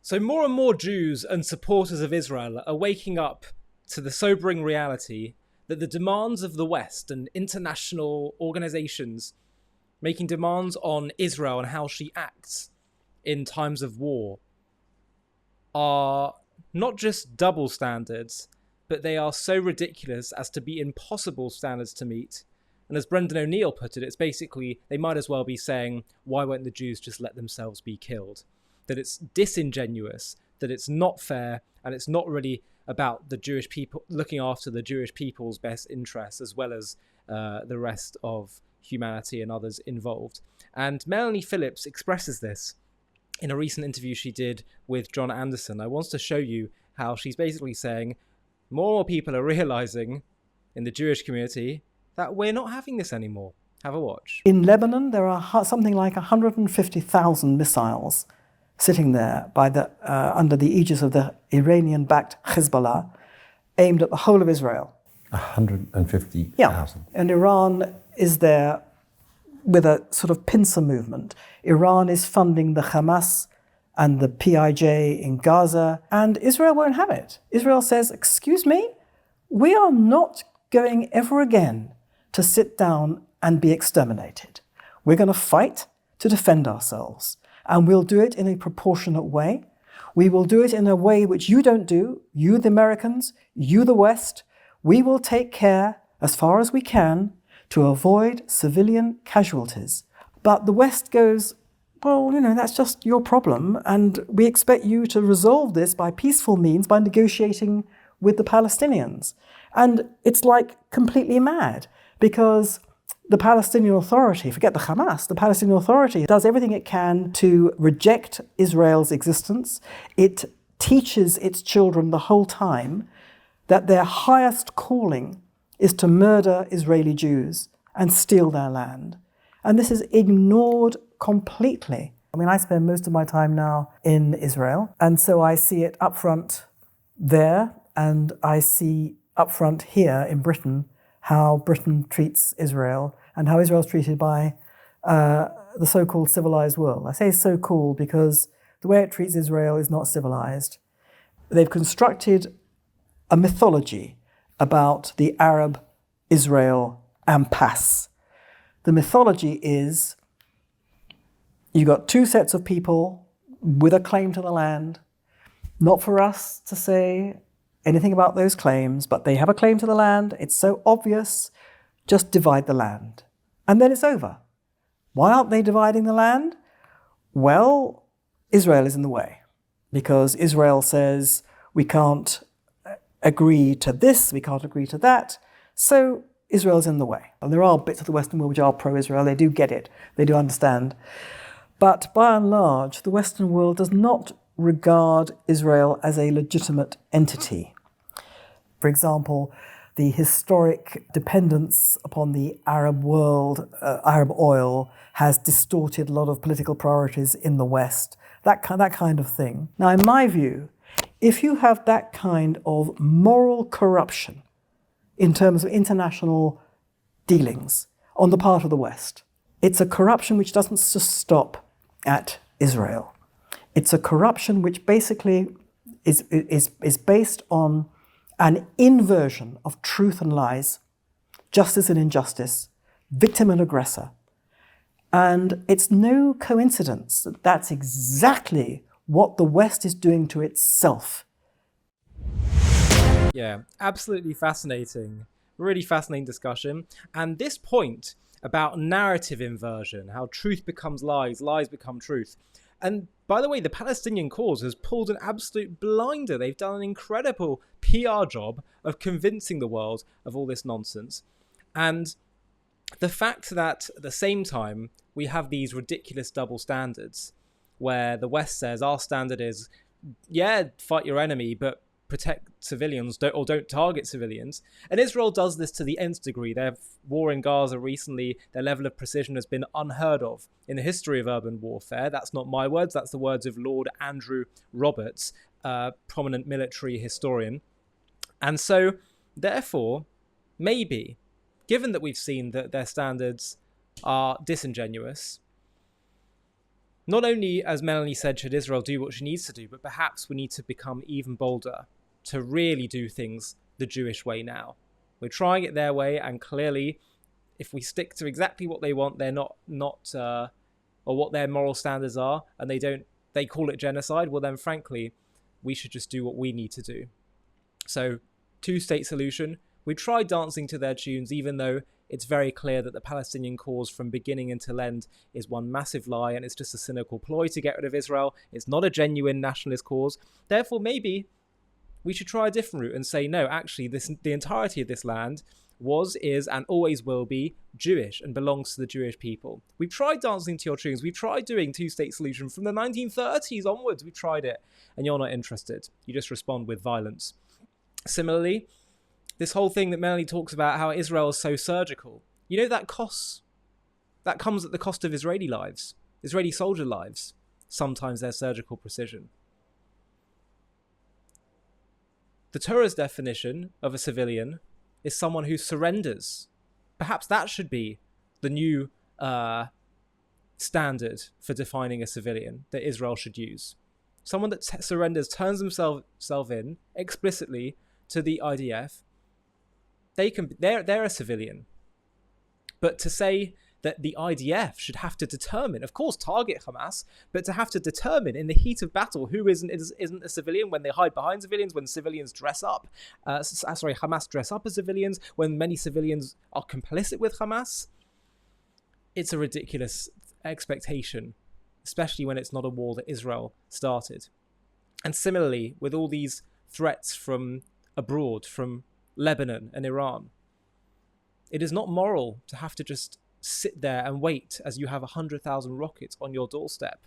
So more and more Jews and supporters of Israel are waking up to the sobering reality that the demands of the West and international organizations making demands on Israel and how she acts in times of war are not just double standards, but they are so ridiculous as to be impossible standards to meet. And as Brendan O'Neill put it, it's basically, they might as well be saying, why won't the Jews just let themselves be killed? That it's disingenuous, that it's not fair, and it's not really about the Jewish people, looking after the Jewish people's best interests, as well as the rest of humanity and others involved. And Melanie Phillips expresses this in a recent interview she did with John Anderson. I want to show you how she's basically saying more and more people are realizing in the Jewish community that we're not having this anymore. Have a watch. In Lebanon, there are something like 150,000 missiles sitting there by under the aegis of the Iranian-backed Hezbollah, aimed at the whole of Israel. 150,000? Yeah, and Iran is there with a sort of pincer movement. Iran is funding the Hamas and the PIJ in Gaza, and Israel won't have it. Israel says, excuse me, we are not going ever again to sit down and be exterminated. We're going to fight to defend ourselves, and we'll do it in a proportionate way. We will do it in a way which you don't do, you the Americans, you the West. We will take care, as far as we can, to avoid civilian casualties. But the West goes, well, that's just your problem, and we expect you to resolve this by peaceful means, by negotiating with the Palestinians. And it's like completely mad, because the Palestinian Authority, forget the Hamas, the Palestinian Authority does everything it can to reject Israel's existence. It teaches its children the whole time that their highest calling is to murder Israeli Jews and steal their land. And this is ignored completely. I spend most of my time now in Israel, and so I see it up front there, and I see up front here in Britain how Britain treats Israel and how Israel is treated by the so-called civilized world. I say so-called because the way it treats Israel is not civilized. They've constructed a mythology about the Arab-Israel impasse. The mythology is you got two sets of people with a claim to the land. Not for us to say anything about those claims, but they have a claim to the land. It's so obvious. Just divide the land. And then it's over. Why aren't they dividing the land? Well, Israel is in the way, because Israel says we can't agree to this, we can't agree to that. So Israel's in the way. And there are bits of the Western world which are pro-Israel. They do get it. They do understand. But by and large, the Western world does not regard Israel as a legitimate entity. For example, the historic dependence upon the Arab world, Arab oil, has distorted a lot of political priorities in the West, that kind of thing. Now, in my view, if you have that kind of moral corruption in terms of international dealings on the part of the West, it's a corruption which doesn't just stop at Israel. It's a corruption which basically is based on an inversion of truth and lies, justice and injustice, victim and aggressor. And it's no coincidence that that's exactly what the West is doing to itself. Yeah, absolutely fascinating. Really fascinating discussion. And this point about narrative inversion, how truth becomes lies, lies become truth. And by the way, the Palestinian cause has pulled an absolute blinder. They've done an incredible PR job of convincing the world of all this nonsense. And the fact that at the same time, we have these ridiculous double standards where the West says our standard is, yeah, fight your enemy, but protect civilians, don't target civilians. And Israel does this to the nth degree. Their war in Gaza recently, their level of precision has been unheard of in the history of urban warfare. That's not my words, that's the words of Lord Andrew Roberts, a prominent military historian. And so, therefore, maybe, given that we've seen that their standards are disingenuous, Not only, as Melanie said, should Israel do what she needs to do, but perhaps we need to become even bolder to really do things the Jewish way now. We're trying it their way, and clearly, if we stick to exactly what they want, they're not or what their moral standards are, and they call it genocide, well then frankly, we should just do what we need to do. So, two-state solution. We tried dancing to their tunes, even though it's very clear that the Palestinian cause from beginning until end is one massive lie, and it's just a cynical ploy to get rid of Israel. It's not a genuine nationalist cause. Therefore, maybe we should try a different route and say, no, actually, the entirety of this land was, is, and always will be Jewish and belongs to the Jewish people. We've tried dancing to your tunes. We've tried doing two-state solution from the 1930s onwards. We've tried it, and you're not interested. You just respond with violence. Similarly, this whole thing that Melanie talks about, how Israel is so surgical, you know, that comes at the cost of Israeli lives, Israeli soldier lives, sometimes their surgical precision. The Torah's definition of a civilian is someone who surrenders. Perhaps that should be the new standard for defining a civilian that Israel should use. Someone that surrenders, turns themselves in explicitly to the IDF. They're a civilian. But to say that the IDF should have to determine, of course, target Hamas, but to have to determine in the heat of battle who isn't a civilian, when they hide behind civilians, when civilians dress up, Hamas dress up as civilians, when many civilians are complicit with Hamas, it's a ridiculous expectation, especially when it's not a war that Israel started. And similarly, with all these threats from abroad, from Lebanon and Iran, it is not moral to have to just sit there and wait as you have 100,000 rockets on your doorstep.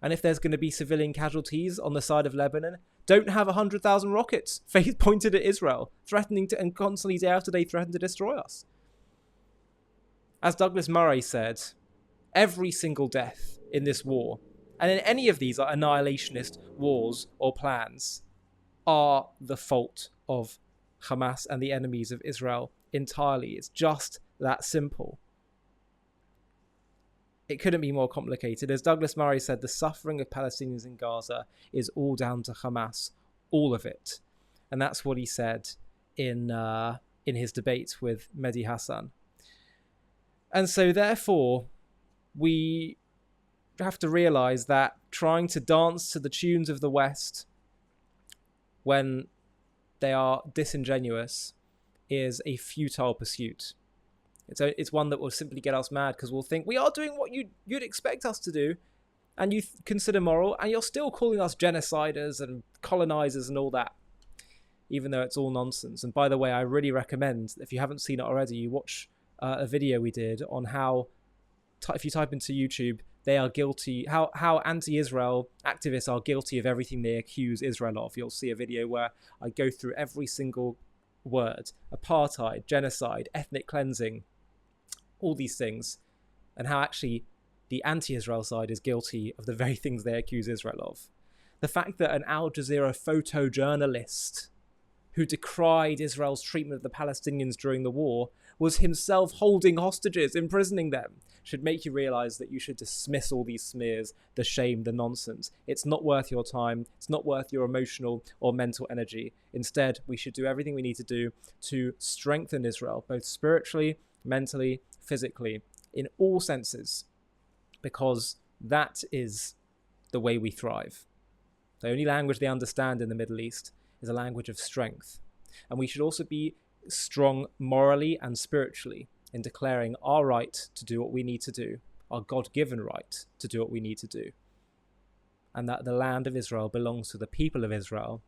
And if there's going to be civilian casualties on the side of Lebanon, don't have 100,000 rockets pointed at Israel, threatening to, and constantly day after day threaten to destroy us. As Douglas Murray said, every single death in this war, and in any of these annihilationist wars or plans, are the fault of Hamas and the enemies of Israel entirely. It's just that simple. It couldn't be more complicated. As Douglas Murray said, the suffering of Palestinians in Gaza is all down to Hamas, all of it. And that's what he said in his debate with Mehdi Hassan. And so therefore, we have to realize that trying to dance to the tunes of the West when they are disingenuous is a futile pursuit. It's one that will simply get us mad, because we'll think we are doing what you'd expect us to do, and you consider moral, and you're still calling us genociders and colonizers and all that, even though it's all nonsense. And by the way, I really recommend, if you haven't seen it already, you watch a video we did on how, if you type into YouTube, they are guilty, how anti-Israel activists are guilty of everything they accuse Israel of. You'll see a video where I go through every single word: apartheid, genocide, ethnic cleansing, all these things, and how actually the anti-Israel side is guilty of the very things they accuse Israel of. The fact that an Al Jazeera photojournalist who decried Israel's treatment of the Palestinians during the war was himself holding hostages, imprisoning them, should make you realize that you should dismiss all these smears, the shame, the nonsense. It's not worth your time. It's not worth your emotional or mental energy. Instead, we should do everything we need to do to strengthen Israel, both spiritually, mentally, physically, in all senses, because that is the way we thrive. The only language they understand in the Middle East is a language of strength. And we should also be strong morally and spiritually in declaring our right to do what we need to do, our God-given right to do what we need to do, and that the land of Israel belongs to the people of Israel,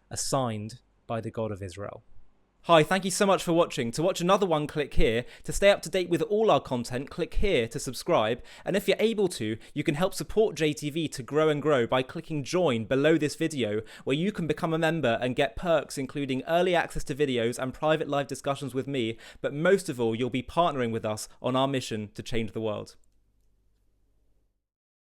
assigned by the God of Israel. Hi, thank you so much for watching. To watch another one, click here. To stay up to date with all our content, click here to subscribe. And if you're able to, you can help support JTV to grow and grow by clicking join below this video, where you can become a member and get perks including early access to videos and private live discussions with me. But most of all, you'll be partnering with us on our mission to change the world.